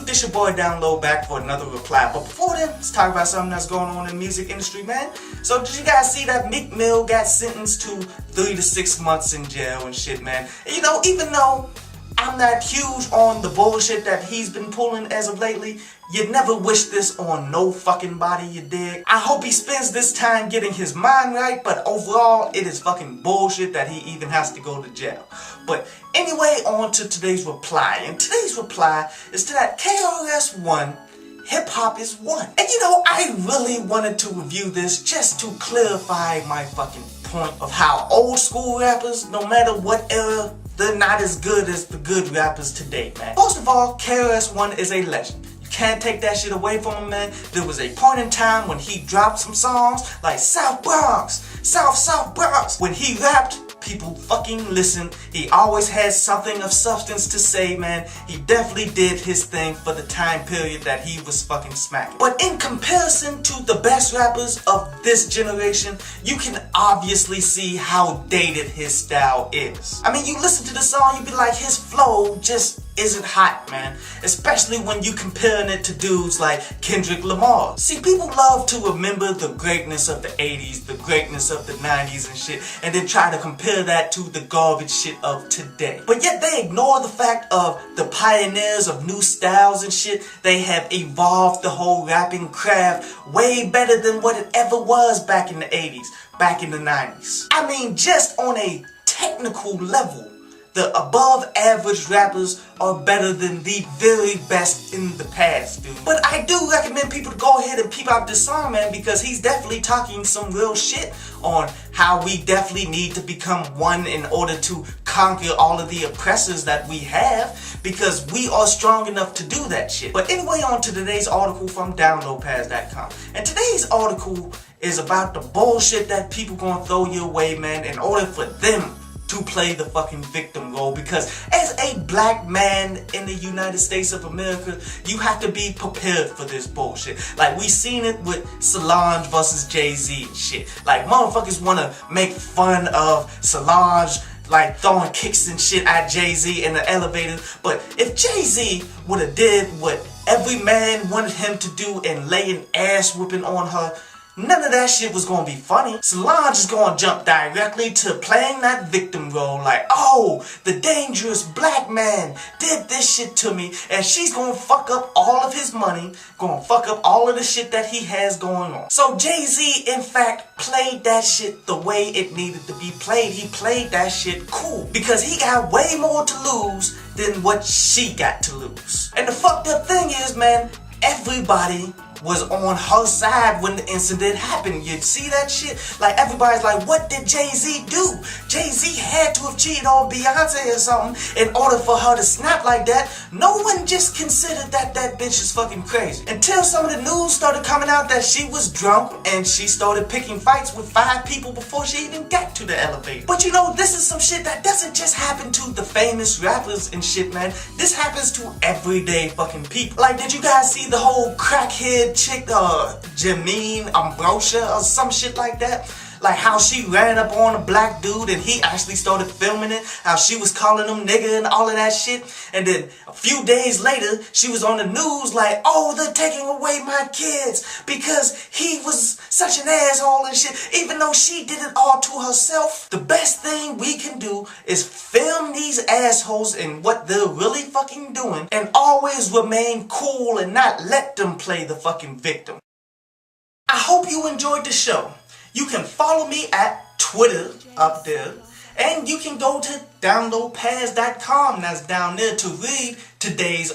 This your boy Down Low back for another reply. But before then, let's talk about something that's going on in the music industry, man. So did you guys see that Meek Mill got sentenced to 3 to 6 months in jail and shit, man? And you know, even though I'm not huge on the bullshit that he's been pulling as of lately, you never wish this on no fucking body, you dig? I hope he spends this time getting his mind right, but overall, it is fucking bullshit that he even has to go to jail. But anyway, on to today's reply. And today's reply is to that KRS One, Hip Hop is One. And you know, I really wanted to review this just to clarify my fucking point of how old school rappers, no matter what era, they're not as good as the good rappers today, man. First of all, KRS One is a legend. You can't take that shit away from him, man. There was a point in time when he dropped some songs like South Bronx, South Bronx. When he rapped, people fucking listened. He always had something of substance to say, man. He definitely did his thing for the time period that he was fucking smacking. But in comparison to the best rappers of this generation, you can obviously see how dated his style is. I mean, you listen to the song, you be like, his flow just isn't hot, man. Especially when you comparing it to dudes like Kendrick Lamar. See, people love to remember the greatness of the 80s, the greatness of the 90s and shit, and then try to compare that to the garbage shit of today. But yet they ignore the fact of the pioneers of new styles and shit. They have evolved the whole rapping craft way better than what it ever was back in the 80s, back in the 90s. I mean, just on a technical level, the above average rappers are better than the very best in the past, dude. But I do recommend people to go ahead and peep out this song, man, because he's definitely talking some real shit on how we definitely need to become one in order to conquer all of the oppressors that we have, because we are strong enough to do that shit. But anyway, on to today's article from downloadpass.com. And today's article is about the bullshit that people gonna throw your way, man, in order for them to play the fucking victim role. Because as a black man in the United States of America, you have to be prepared for this bullshit. Like, we seen it with Solange versus Jay-Z and shit. Like, motherfuckers wanna make fun of Solange, like throwing kicks and shit at Jay-Z in the elevator. But if Jay-Z would've did what every man wanted him to do and lay an ass whooping on her, none of that shit was gonna be funny. Solange is gonna jump directly to playing that victim role like, oh, the dangerous black man did this shit to me, and she's gonna fuck up all of his money, gonna fuck up all of the shit that he has going on. So Jay-Z, in fact, played that shit the way it needed to be played. He played that shit cool, because he got way more to lose than what she got to lose. And the fucked up thing is, man, everybody was on her side when the incident happened. You see that shit? Like, everybody's like, what did Jay-Z do? Jay-Z had to have cheated on Beyonce or something in order for her to snap like that. No one just considered that that bitch is fucking crazy. Until some of the news started coming out that she was drunk and she started picking fights with 5 people before she even got to the elevator. But you know, this is some shit that doesn't just happen to the famous rappers and shit, man. This happens to everyday fucking people. Like, did you guys see the whole crackhead chick, Janine Ambrosia or some shit like that? Like, how she ran up on a black dude and he actually started filming it, how she was calling him nigga and all of that shit. And then a few days later, she was on the news like, oh, they're taking away my kids because he was such an asshole and shit, even though she did it all to herself. The best thing we can do is film these assholes and what they're really fucking doing, and always remain cool and not let them play the fucking victim. I hope you enjoyed the show. You can follow me at Twitter up there, and you can go to downloadpass.com, that's down there, to read today's